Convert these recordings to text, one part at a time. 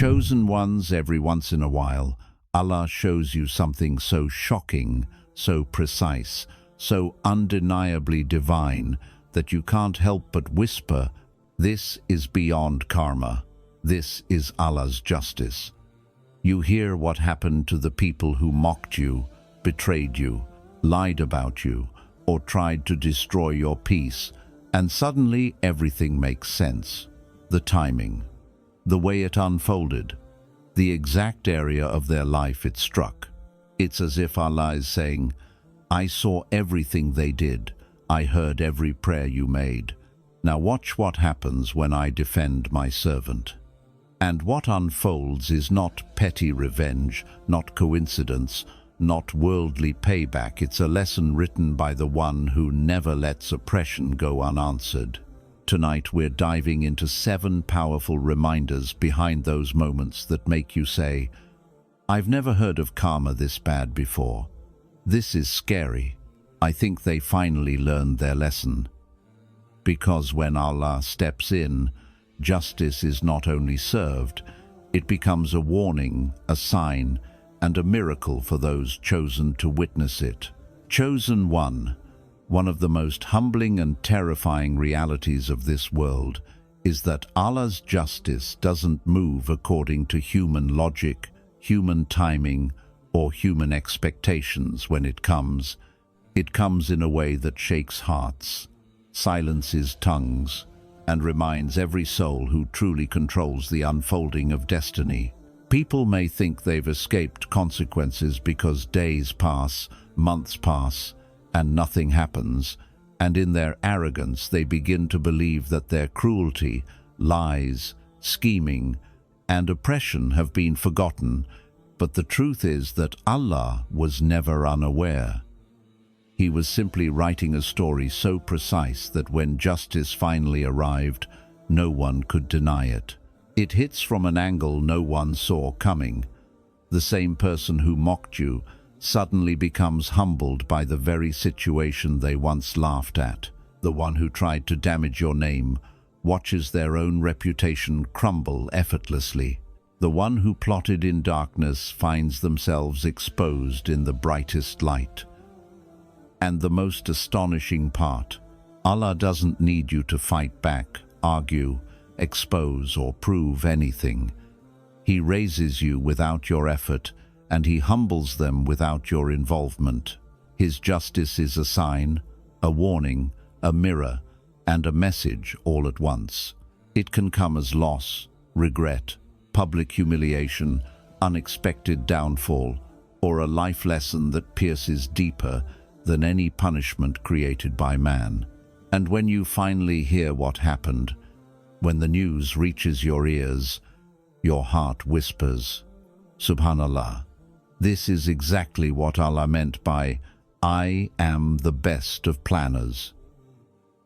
Chosen ones, every once in a while, Allah shows you something so shocking, so precise, so undeniably divine that you can't help but whisper, "This is beyond karma. This is Allah's justice." You hear what happened to the people who mocked you, betrayed you, lied about you, or tried to destroy your peace, and suddenly everything makes sense. The timing, the way it unfolded, the exact area of their life it struck. It's as if Allah is saying, "I saw everything they did. I heard every prayer you made. Now watch what happens when I defend my servant." And what unfolds is not petty revenge, not coincidence, not worldly payback. It's a lesson written by the one who never lets oppression go unanswered. Tonight we're diving into 7 powerful reminders behind those moments that make you say, "I've never heard of karma this bad before. This is scary. I think they finally learned their lesson." Because when Allah steps in, justice is not only served, it becomes a warning, a sign, and a miracle for those chosen to witness it. Chosen one of the most humbling and terrifying realities of this world is that Allah's justice doesn't move according to human logic, human timing, or human expectations when it comes. It comes in a way that shakes hearts, silences tongues, and reminds every soul who truly controls the unfolding of destiny. People may think they've escaped consequences because days pass, months pass, and nothing happens, and in their arrogance they begin to believe that their cruelty, lies, scheming, and oppression have been forgotten. But the truth is that Allah was never unaware. He was simply writing a story so precise that when justice finally arrived, no one could deny it. It hits from an angle no one saw coming. The same person who mocked you suddenly becomes humbled by the very situation they once laughed at. The one who tried to damage your name watches their own reputation crumble effortlessly. The one who plotted in darkness finds themselves exposed in the brightest light. And the most astonishing part, Allah doesn't need you to fight back, argue, expose, or prove anything. He raises you without your effort, and He humbles them without your involvement. His justice is a sign, a warning, a mirror, and a message all at once. It can come as loss, regret, public humiliation, unexpected downfall, or a life lesson that pierces deeper than any punishment created by man. And when you finally hear what happened, when the news reaches your ears, your heart whispers, "Subhanallah." This is exactly what Allah meant by, "I am the best of planners."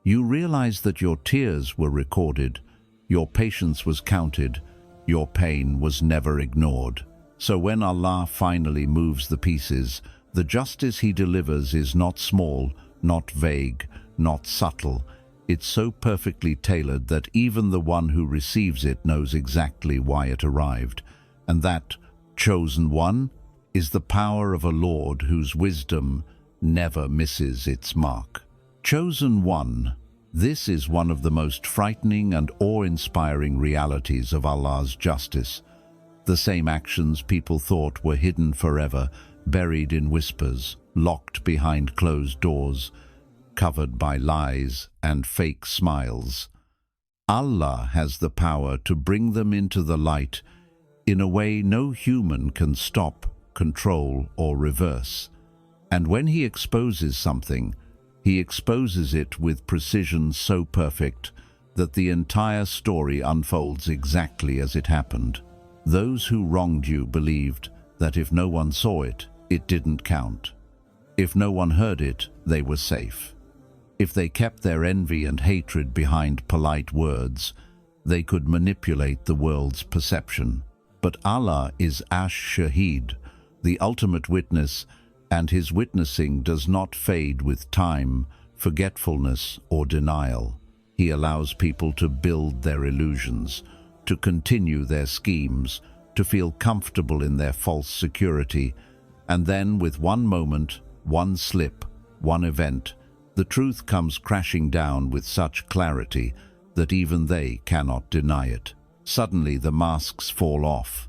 You realize that your tears were recorded, your patience was counted, your pain was never ignored. So when Allah finally moves the pieces, the justice He delivers is not small, not vague, not subtle. It's so perfectly tailored that even the one who receives it knows exactly why it arrived. And that chosen one is the power of a Lord whose wisdom never misses its mark. Chosen one, this is one of the most frightening and awe-inspiring realities of Allah's justice. The same actions people thought were hidden forever, buried in whispers, locked behind closed doors, covered by lies and fake smiles. Allah has the power to bring them into the light in a way no human can stop, control, or reverse. And when He exposes something, He exposes it with precision so perfect that the entire story unfolds exactly as it happened. Those who wronged you believed that if no one saw it, it didn't count. If no one heard it, they were safe. If they kept their envy and hatred behind polite words, they could manipulate the world's perception. But Allah is Ash-Shahid, the ultimate witness, and His witnessing does not fade with time, forgetfulness, or denial. He allows people to build their illusions, to continue their schemes, to feel comfortable in their false security, and then with one moment, one slip, one event, the truth comes crashing down with such clarity that even they cannot deny it. Suddenly the masks fall off,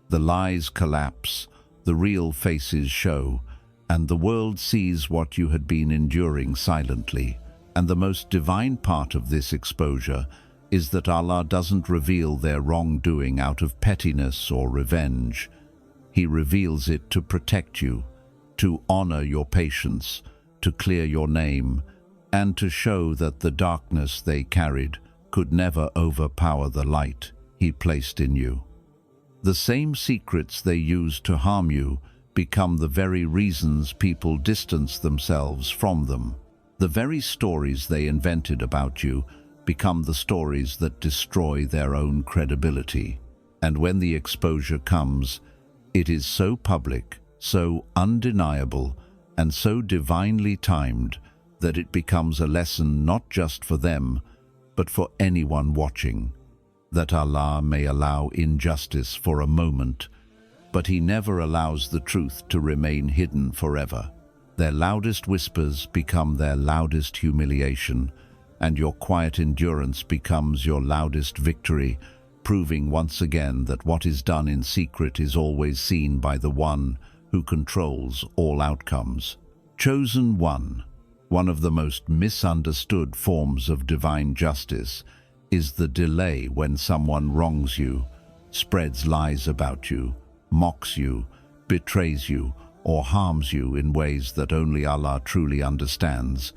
the lies collapse, the real faces show, and the world sees what you had been enduring silently. And the most divine part of this exposure is that Allah doesn't reveal their wrongdoing out of pettiness or revenge. He reveals it to protect you, to honor your patience, to clear your name, and to show that the darkness they carried could never overpower the light He placed in you. The same secrets they used to harm you become the very reasons people distance themselves from them. The very stories they invented about you become the stories that destroy their own credibility. And when the exposure comes, it is so public, so undeniable, and so divinely timed that it becomes a lesson not just for them, but for anyone watching. That Allah may allow injustice for a moment, but He never allows the truth to remain hidden forever. Their loudest whispers become their loudest humiliation, and your quiet endurance becomes your loudest victory, proving once again that what is done in secret is always seen by the One who controls all outcomes. Chosen One. One of the most misunderstood forms of divine justice is the delay when someone wrongs you, spreads lies about you, mocks you, betrays you, or harms you in ways that only Allah truly understands,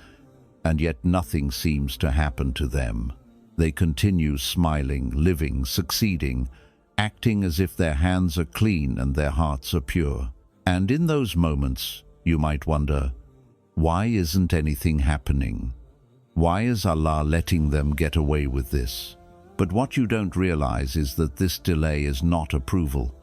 and yet nothing seems to happen to them. They continue smiling, living, succeeding, acting as if their hands are clean and their hearts are pure. And in those moments, you might wonder, why isn't anything happening? Why is Allah letting them get away with this? But what you don't realize is that this delay is not approval.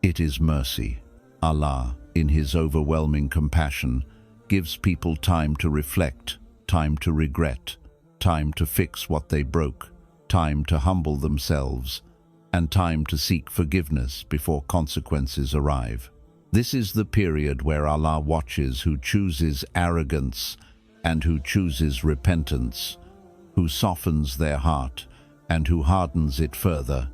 It is mercy. Allah, in His overwhelming compassion, gives people time to reflect, time to regret, time to fix what they broke, time to humble themselves, and time to seek forgiveness before consequences arrive. This is the period where Allah watches who chooses arrogance and who chooses repentance, who softens their heart and who hardens it further,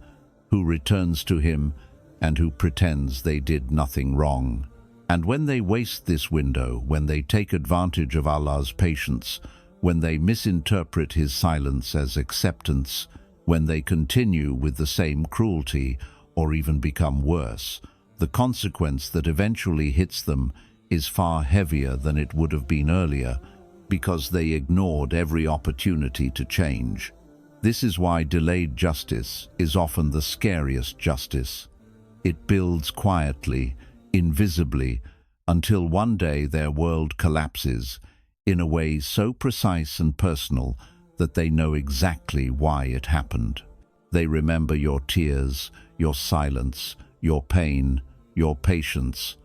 who returns to Him and who pretends they did nothing wrong. And when they waste this window, when they take advantage of Allah's patience, when they misinterpret His silence as acceptance, when they continue with the same cruelty or even become worse, the consequence that eventually hits them is far heavier than it would have been earlier, because they ignored every opportunity to change. This is why delayed justice is often the scariest justice. It builds quietly, invisibly, until one day their world collapses in a way so precise and personal that they know exactly why it happened. They remember your tears, your silence, your pain, your patience,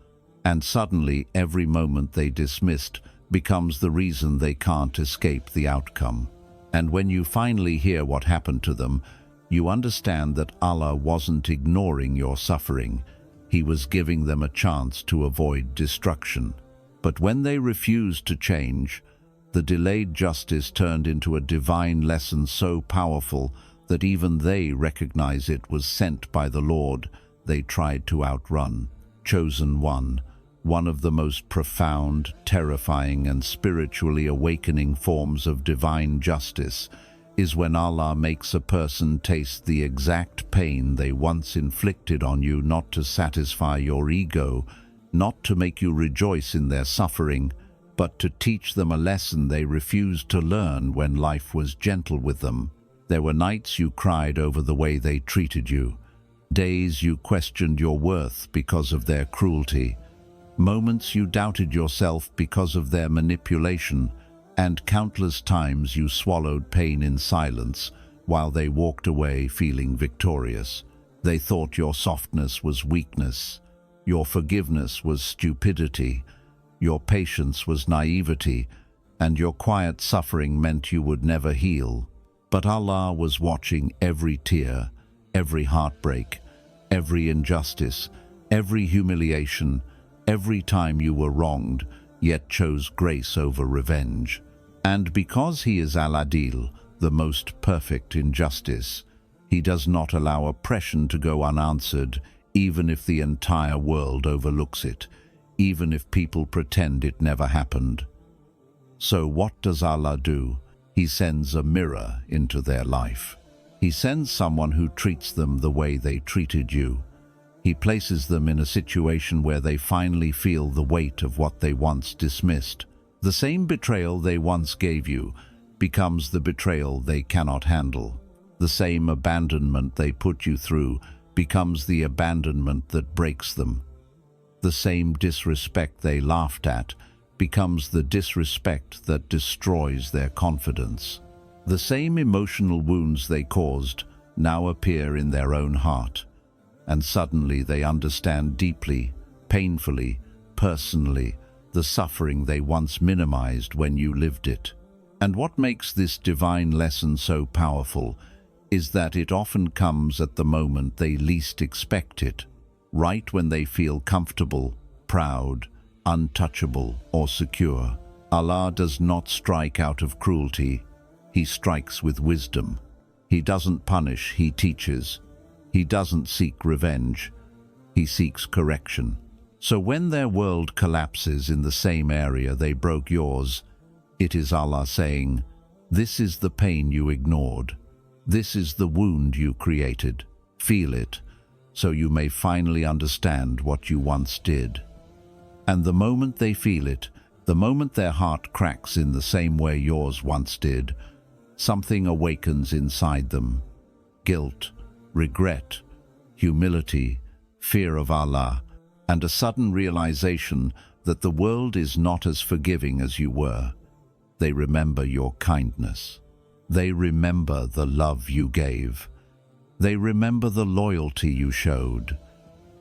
and suddenly every moment they dismissed becomes the reason they can't escape the outcome. And when you finally hear what happened to them, you understand that Allah wasn't ignoring your suffering. He was giving them a chance to avoid destruction. But when they refused to change, the delayed justice turned into a divine lesson so powerful that even they recognize it was sent by the Lord they tried to outrun. Chosen One. One of the most profound, terrifying, and spiritually awakening forms of divine justice is when Allah makes a person taste the exact pain they once inflicted on you, not to satisfy your ego, not to make you rejoice in their suffering, but to teach them a lesson they refused to learn when life was gentle with them. There were nights you cried over the way they treated you, days you questioned your worth because of their cruelty, moments you doubted yourself because of their manipulation, and countless times you swallowed pain in silence while they walked away feeling victorious. They thought your softness was weakness, your forgiveness was stupidity, your patience was naivety, and your quiet suffering meant you would never heal. But Allah was watching every tear, every heartbreak, every injustice, every humiliation, every time you were wronged, yet chose grace over revenge. And because he is Al-Adil, the most perfect in justice, he does not allow oppression to go unanswered, even if the entire world overlooks it, even if people pretend it never happened. So what does Allah do? He sends a mirror into their life. He sends someone who treats them the way they treated you. He places them in a situation where they finally feel the weight of what they once dismissed. The same betrayal they once gave you becomes the betrayal they cannot handle. The same abandonment they put you through becomes the abandonment that breaks them. The same disrespect they laughed at becomes the disrespect that destroys their confidence. The same emotional wounds they caused now appear in their own heart, and suddenly they understand deeply, painfully, personally, the suffering they once minimized when you lived it. And what makes this divine lesson so powerful is that it often comes at the moment they least expect it, right when they feel comfortable, proud, untouchable, or secure. Allah does not strike out of cruelty. He strikes with wisdom. He doesn't punish, he teaches. He doesn't seek revenge. He seeks correction. So when their world collapses in the same area they broke yours, it is Allah saying, "This is the pain you ignored. This is the wound you created. Feel it, so you may finally understand what you once did." And the moment they feel it, the moment their heart cracks in the same way yours once did, something awakens inside them. Guilt, regret, humility, fear of Allah, and a sudden realization that the world is not as forgiving as you were. They remember your kindness. They remember the love you gave. They remember the loyalty you showed.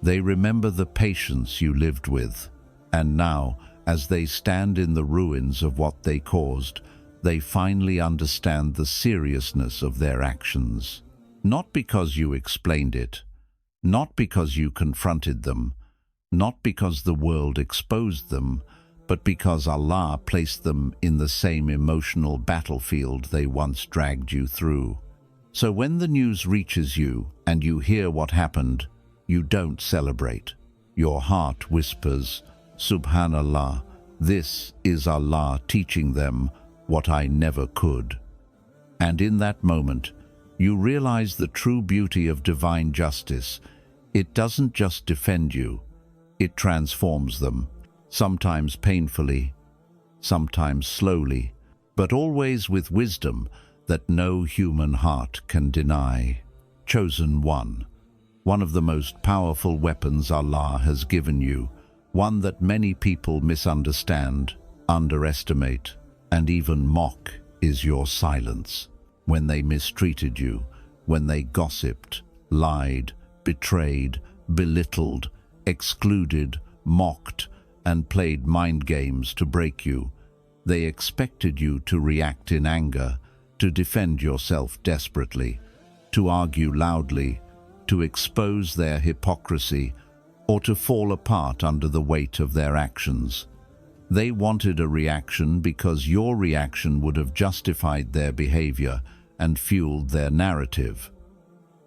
They remember the patience you lived with. And now, as they stand in the ruins of what they caused, they finally understand the seriousness of their actions. Not because you explained it, not because you confronted them, not because the world exposed them, but because Allah placed them in the same emotional battlefield they once dragged you through. So when the news reaches you and you hear what happened, you don't celebrate. Your heart whispers, "Subhanallah, this is Allah teaching them what I never could." And in that moment, you realize the true beauty of divine justice. It doesn't just defend you, it transforms them, sometimes painfully, sometimes slowly, but always with wisdom that no human heart can deny. Chosen one of the most powerful weapons Allah has given you, one that many people misunderstand, underestimate, and even mock, is your silence. When they mistreated you, when they gossiped, lied, betrayed, belittled, excluded, mocked, and played mind games to break you, they expected you to react in anger, to defend yourself desperately, to argue loudly, to expose their hypocrisy, or to fall apart under the weight of their actions. They wanted a reaction because your reaction would have justified their behavior and fueled their narrative.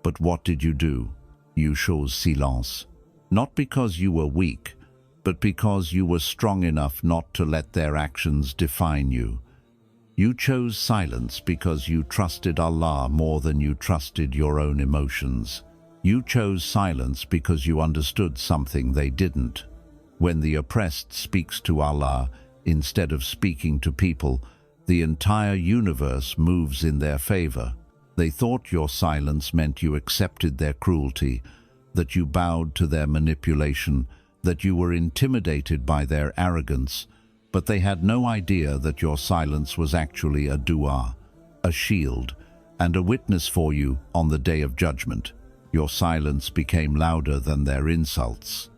But what did you do? You chose silence. Not because you were weak, but because you were strong enough not to let their actions define you. You chose silence because you trusted Allah more than you trusted your own emotions. You chose silence because you understood something they didn't. When the oppressed speaks to Allah instead of speaking to people, the entire universe moves in their favor. They thought your silence meant you accepted their cruelty, that you bowed to their manipulation, that you were intimidated by their arrogance, but they had no idea that your silence was actually a dua, a shield, and a witness for you on the day of judgment. Your silence became louder than their insults.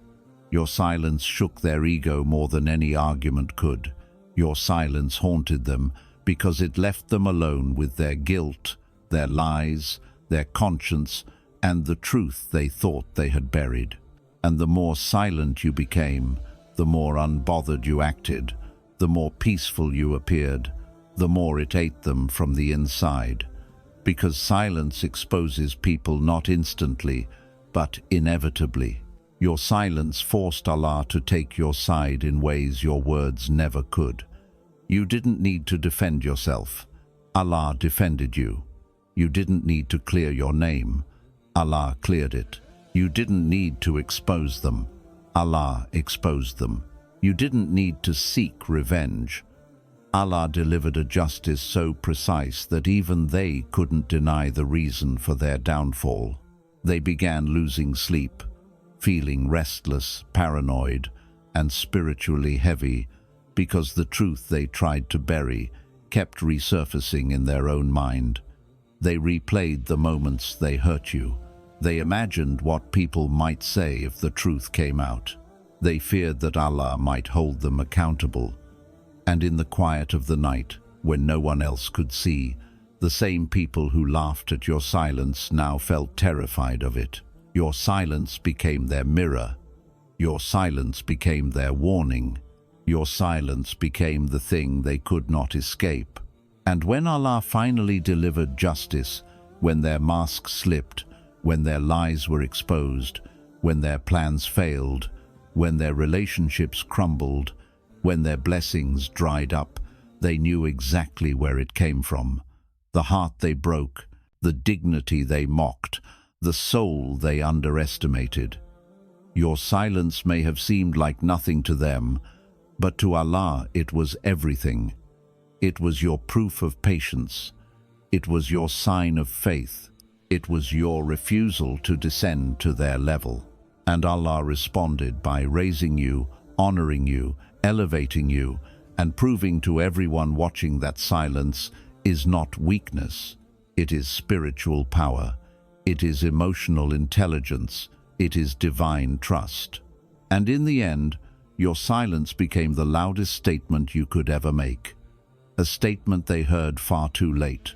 Your silence shook their ego more than any argument could. Your silence haunted them because it left them alone with their guilt, their lies, their conscience, and the truth they thought they had buried. And the more silent you became, the more unbothered you acted, the more peaceful you appeared, the more it ate them from the inside. Because silence exposes people not instantly, but inevitably. Your silence forced Allah to take your side in ways your words never could. You didn't need to defend yourself. Allah defended you. You didn't need to clear your name. Allah cleared it. You didn't need to expose them. Allah exposed them. You didn't need to seek revenge. Allah delivered a justice so precise that even they couldn't deny the reason for their downfall. They began losing sleep, feeling restless, paranoid, and spiritually heavy because the truth they tried to bury kept resurfacing in their own mind. They replayed the moments they hurt you. They imagined what people might say if the truth came out. They feared that Allah might hold them accountable. And in the quiet of the night, when no one else could see, the same people who laughed at your silence now felt terrified of it. Your silence became their mirror. Your silence became their warning. Your silence became the thing they could not escape. And when Allah finally delivered justice, when their masks slipped, when their lies were exposed, when their plans failed, when their relationships crumbled, when their blessings dried up, they knew exactly where it came from. The heart they broke, the dignity they mocked, the soul they underestimated. Your silence may have seemed like nothing to them, but to Allah it was everything. It was your proof of patience. It was your sign of faith. It was your refusal to descend to their level. And Allah responded by raising you, honoring you, elevating you, and proving to everyone watching that silence is not weakness. It is spiritual power. It is emotional intelligence. It is divine trust. And in the end, your silence became the loudest statement you could ever make. A statement they heard far too late.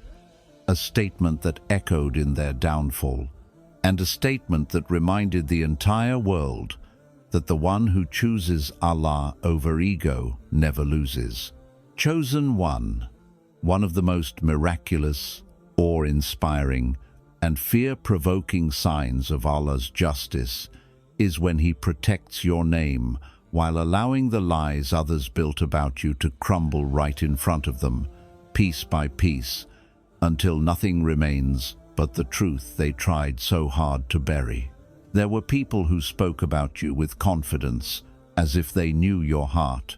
A statement that echoed in their downfall. And a statement that reminded the entire world that the one who chooses Allah over ego never loses. Chosen one of the most miraculous, awe-inspiring, and fear-provoking signs of Allah's justice is when He protects your name while allowing the lies others built about you to crumble right in front of them, piece by piece, until nothing remains but the truth they tried so hard to bury. There were people who spoke about you with confidence, as if they knew your heart.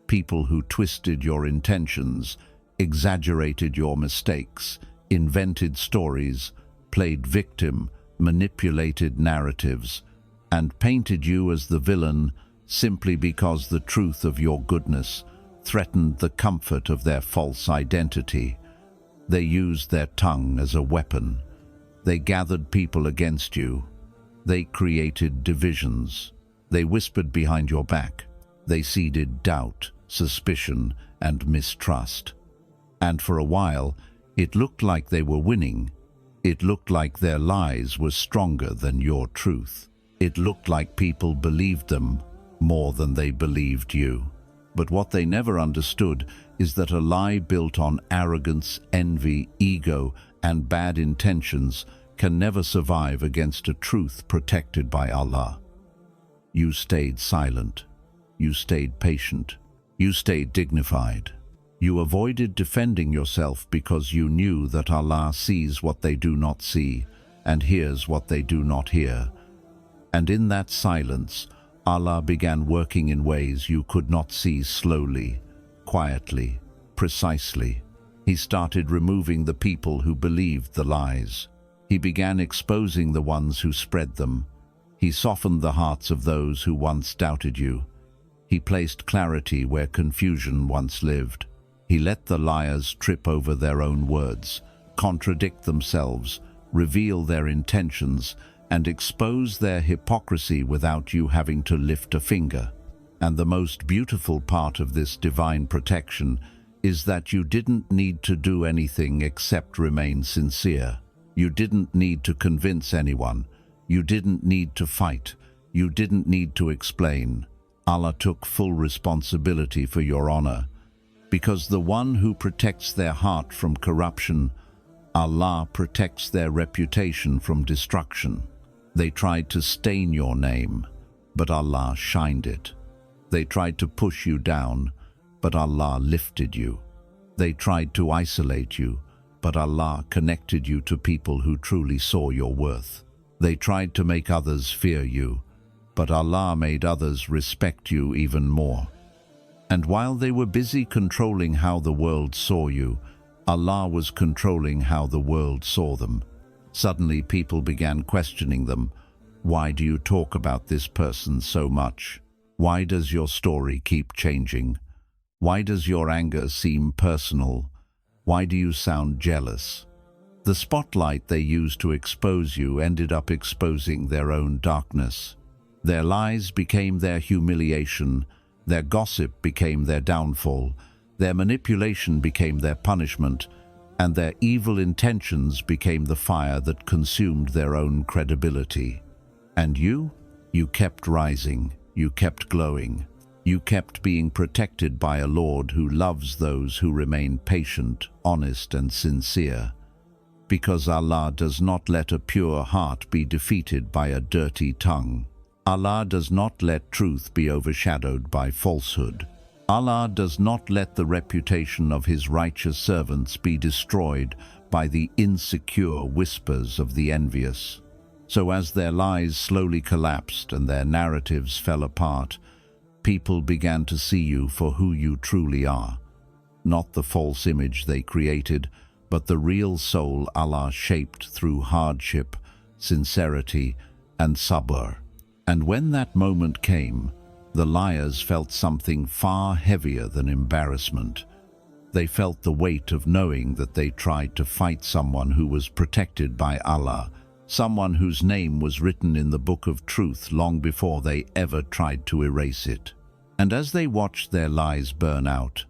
People who twisted your intentions, exaggerated your mistakes, invented stories, played victim, manipulated narratives, and painted you as the villain simply because the truth of your goodness threatened the comfort of their false identity. They used their tongue as a weapon. They gathered people against you. They created divisions. They whispered behind your back. They seeded doubt, suspicion, and mistrust. And for a while, it looked like they were winning. It looked like their lies were stronger than your truth. It looked like people believed them more than they believed you. But what they never understood is that a lie built on arrogance, envy, ego, and bad intentions can never survive against a truth protected by Allah. You stayed silent. You stayed patient. You stayed dignified. You avoided defending yourself because you knew that Allah sees what they do not see and hears what they do not hear. And in that silence, Allah began working in ways you could not see, slowly, quietly, precisely. He started removing the people who believed the lies. He began exposing the ones who spread them. He softened the hearts of those who once doubted you. He placed clarity where confusion once lived. He let the liars trip over their own words, contradict themselves, reveal their intentions, and expose their hypocrisy without you having to lift a finger. And the most beautiful part of this divine protection is that you didn't need to do anything except remain sincere. You didn't need to convince anyone. You didn't need to fight. You didn't need to explain. Allah took full responsibility for your honor. Because the one who protects their heart from corruption, Allah protects their reputation from destruction. They tried to stain your name, but Allah shined it. They tried to push you down, but Allah lifted you. They tried to isolate you, but Allah connected you to people who truly saw your worth. They tried to make others fear you, but Allah made others respect you even more. And while they were busy controlling how the world saw you, Allah was controlling how the world saw them. Suddenly people began questioning them. Why do you talk about this person so much? Why does your story keep changing? Why does your anger seem personal? Why do you sound jealous? The spotlight they used to expose you ended up exposing their own darkness. Their lies became their humiliation, their gossip became their downfall, their manipulation became their punishment, and their evil intentions became the fire that consumed their own credibility. And you kept rising, you kept glowing, you kept being protected by a Lord who loves those who remain patient, honest, and sincere. Because Allah does not let a pure heart be defeated by a dirty tongue. Allah does not let truth be overshadowed by falsehood. Allah does not let the reputation of His righteous servants be destroyed by the insecure whispers of the envious. So as their lies slowly collapsed and their narratives fell apart, people began to see you for who you truly are. Not the false image they created, but the real soul Allah shaped through hardship, sincerity, and sabr. And when that moment came, the liars felt something far heavier than embarrassment. They felt the weight of knowing that they tried to fight someone who was protected by Allah, someone whose name was written in the book of truth long before they ever tried to erase it. And as they watched their lies burn out,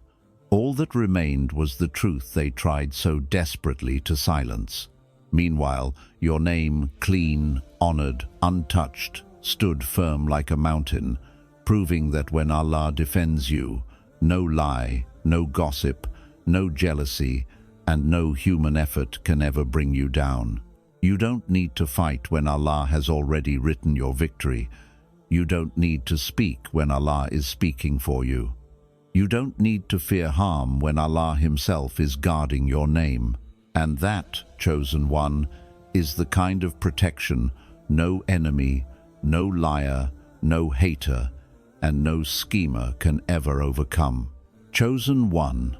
all that remained was the truth they tried so desperately to silence. Meanwhile, your name, clean, honored, untouched, stood firm like a mountain, proving that when Allah defends you, no lie, no gossip, no jealousy, and no human effort can ever bring you down. You don't need to fight when Allah has already written your victory. You don't need to speak when Allah is speaking for you. You don't need to fear harm when Allah Himself is guarding your name. And that, chosen one, is the kind of protection no enemy, no liar, no hater, and no schemer can ever overcome. Chosen one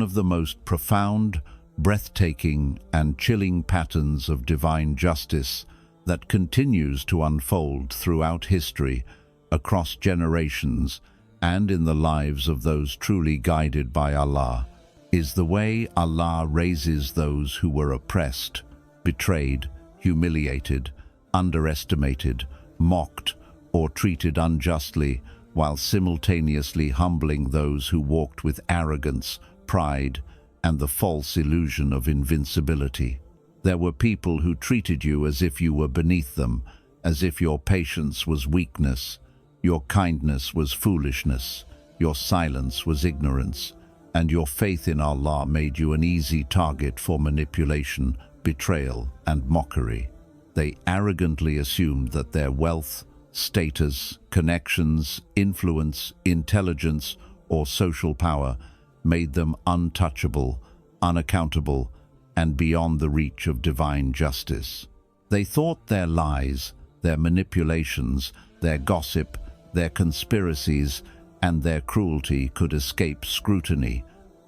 of the most profound, breathtaking, and chilling patterns of divine justice that continues to unfold throughout history, across generations, and in the lives of those truly guided by Allah, is the way Allah raises those who were oppressed, betrayed, humiliated, underestimated, mocked, or treated unjustly, while simultaneously humbling those who walked with arrogance, pride, and the false illusion of invincibility. There were people who treated you as if you were beneath them, as if your patience was weakness, your kindness was foolishness, your silence was ignorance, and your faith in Allah made you an easy target for manipulation, betrayal, and mockery. They arrogantly assumed that their wealth, status, connections, influence, intelligence, or social power made them untouchable, unaccountable, and beyond the reach of divine justice. They thought their lies, their manipulations, their gossip, their conspiracies, and their cruelty could escape scrutiny,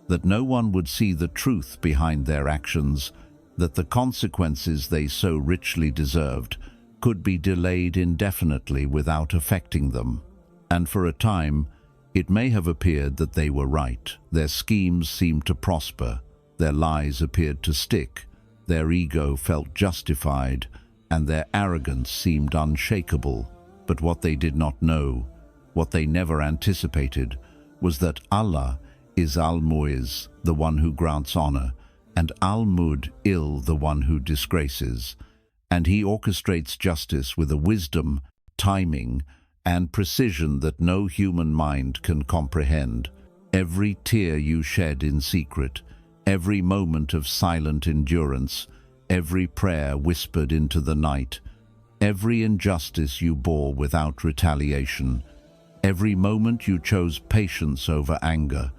that no one would see the truth behind their actions, that the consequences they so richly deserved could be delayed indefinitely without affecting them. And for a time, it may have appeared that they were right. Their schemes seemed to prosper, their lies appeared to stick, their ego felt justified, and their arrogance seemed unshakable. But what they did not know, what they never anticipated, was that Allah is Al-Mu'izz, the one who grants honor, and Al-Mud-il the one who disgraces, and he orchestrates justice with a wisdom, timing, and precision that no human mind can comprehend. Every tear you shed in secret, every moment of silent endurance, every prayer whispered into the night, every injustice you bore without retaliation, every moment you chose patience over anger,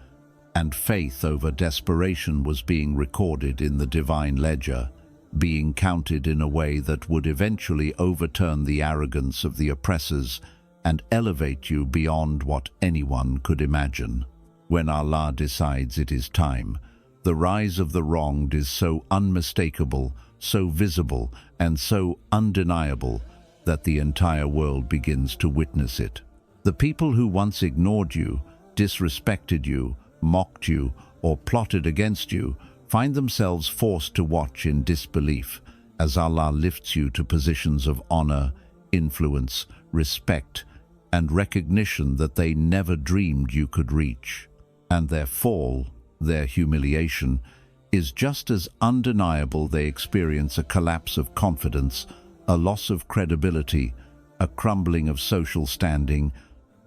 and faith over desperation was being recorded in the divine ledger, being counted in a way that would eventually overturn the arrogance of the oppressors and elevate you beyond what anyone could imagine. When Allah decides it is time, the rise of the wronged is so unmistakable, so visible, and so undeniable that the entire world begins to witness it. The people who once ignored you, disrespected you, mocked you, or plotted against you find themselves forced to watch in disbelief as Allah lifts you to positions of honor, influence, respect, and recognition that they never dreamed you could reach. And their fall, their humiliation, is just as undeniable. They experience a collapse of confidence, a loss of credibility, a crumbling of social standing,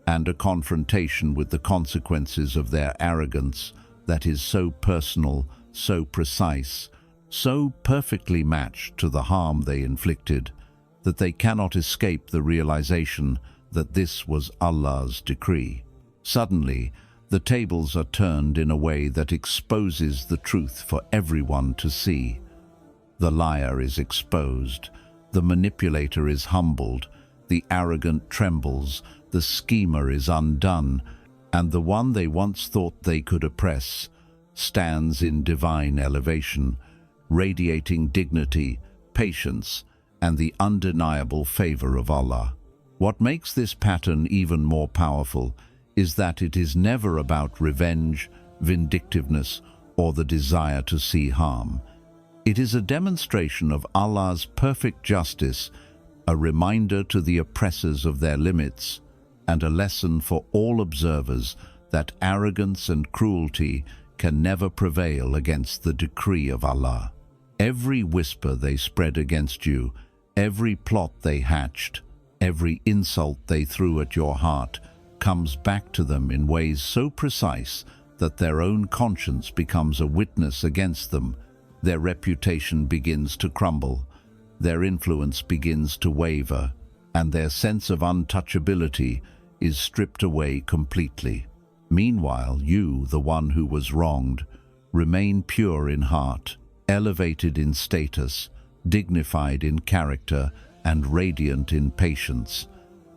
and a confrontation with the consequences of their arrogance that is so personal, so precise, so perfectly matched to the harm they inflicted, that they cannot escape the realization that this was Allah's decree. Suddenly, the tables are turned in a way that exposes the truth for everyone to see. The liar is exposed, the manipulator is humbled, the arrogant trembles, the schemer is undone, and the one they once thought they could oppress stands in divine elevation, radiating dignity, patience, and the undeniable favor of Allah. What makes this pattern even more powerful is that it is never about revenge, vindictiveness, or the desire to see harm. It is a demonstration of Allah's perfect justice, a reminder to the oppressors of their limits, and a lesson for all observers that arrogance and cruelty can never prevail against the decree of Allah. Every whisper they spread against you, every plot they hatched, every insult they threw at your heart comes back to them in ways so precise that their own conscience becomes a witness against them. Their reputation begins to crumble, their influence begins to waver, and their sense of untouchability is stripped away completely. Meanwhile, you, the one who was wronged, remain pure in heart, elevated in status, dignified in character, and radiant in patience,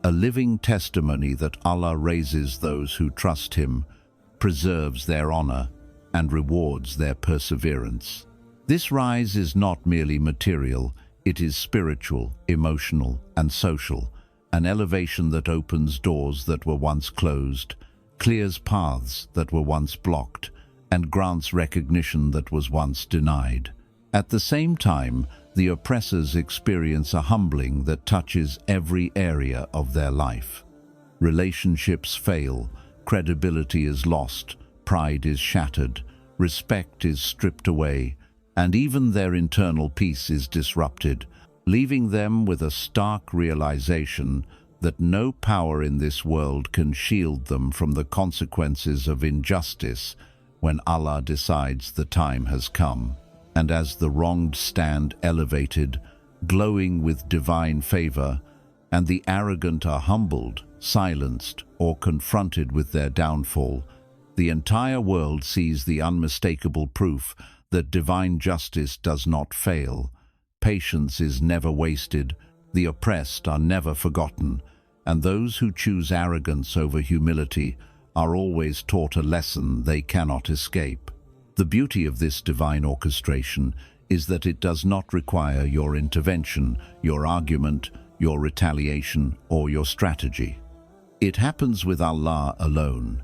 a living testimony that Allah raises those who trust Him, preserves their honor, and rewards their perseverance. This rise is not merely material, it is spiritual, emotional, and social, an elevation that opens doors that were once closed, clears paths that were once blocked, and grants recognition that was once denied. At the same time, the oppressors experience a humbling that touches every area of their life. Relationships fail, credibility is lost, pride is shattered, respect is stripped away, and even their internal peace is disrupted, leaving them with a stark realization that no power in this world can shield them from the consequences of injustice when Allah decides the time has come. And as the wronged stand elevated, glowing with divine favor, and the arrogant are humbled, silenced, or confronted with their downfall, the entire world sees the unmistakable proof that divine justice does not fail. Patience is never wasted, the oppressed are never forgotten, and those who choose arrogance over humility are always taught a lesson they cannot escape. The beauty of this divine orchestration is that it does not require your intervention, your argument, your retaliation, or your strategy. It happens with Allah alone,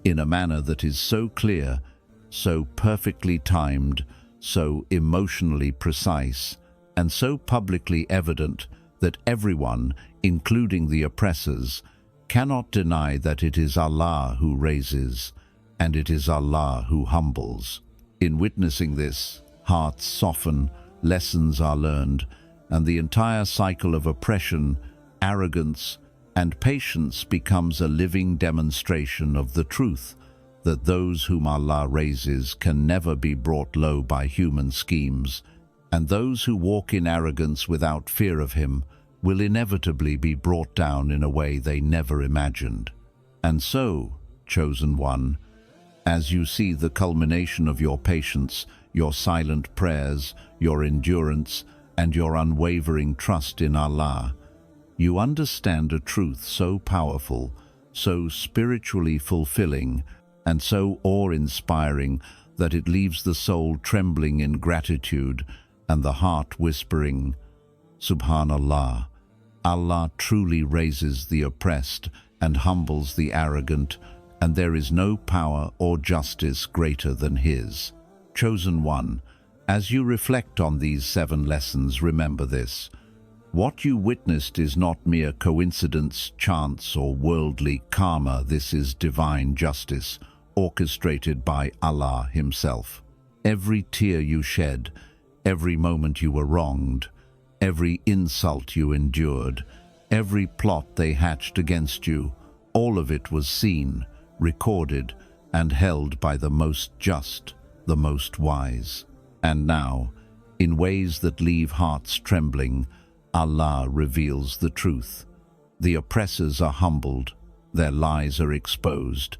in a manner that is so clear, so perfectly timed, so emotionally precise, and so publicly evident that everyone, including the oppressors, cannot deny that it is Allah who raises, and it is Allah who humbles. In witnessing this, hearts soften, lessons are learned, and the entire cycle of oppression, arrogance, and patience becomes a living demonstration of the truth that those whom Allah raises can never be brought low by human schemes, and those who walk in arrogance without fear of Him will inevitably be brought down in a way they never imagined. And so, chosen one, as you see the culmination of your patience, your silent prayers, your endurance, and your unwavering trust in Allah, you understand a truth so powerful, so spiritually fulfilling, and so awe-inspiring that it leaves the soul trembling in gratitude and the heart whispering, Subhanallah, Allah truly raises the oppressed and humbles the arrogant, and there is no power or justice greater than His. Chosen one, as you reflect on these 7 lessons, remember this. What you witnessed is not mere coincidence, chance, or worldly karma. This is divine justice, orchestrated by Allah Himself. Every tear you shed, every moment you were wronged, every insult you endured, every plot they hatched against you, all of it was seen, recorded, and held by the most just, the most wise. And now, in ways that leave hearts trembling, Allah reveals the truth. The oppressors are humbled, their lies are exposed,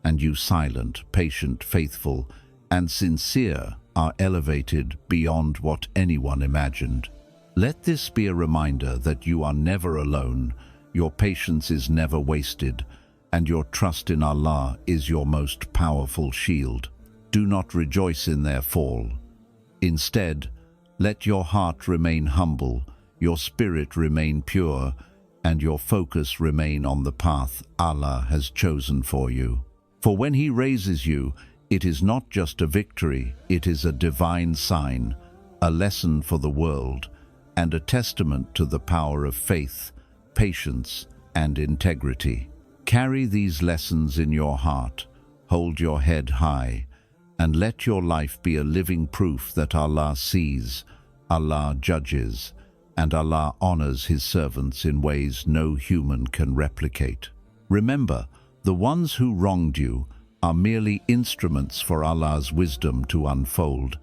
and you silent, patient, faithful, and sincere are elevated beyond what anyone imagined. Let this be a reminder that you are never alone, your patience is never wasted, and your trust in Allah is your most powerful shield. Do not rejoice in their fall. Instead, let your heart remain humble, your spirit remain pure, and your focus remain on the path Allah has chosen for you. For when He raises you, it is not just a victory, it is a divine sign, a lesson for the world, and a testament to the power of faith, patience, and integrity. Carry these lessons in your heart, hold your head high, and let your life be a living proof that Allah sees, Allah judges, and Allah honors His servants in ways no human can replicate. Remember, the ones who wronged you are merely instruments for Allah's wisdom to unfold,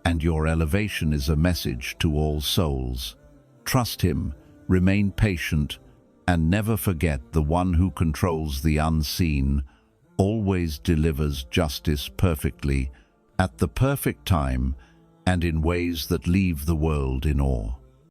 and your elevation is a message to all souls. Trust Him, remain patient, and never forget the one who controls the unseen always delivers justice perfectly, at the perfect time, and in ways that leave the world in awe.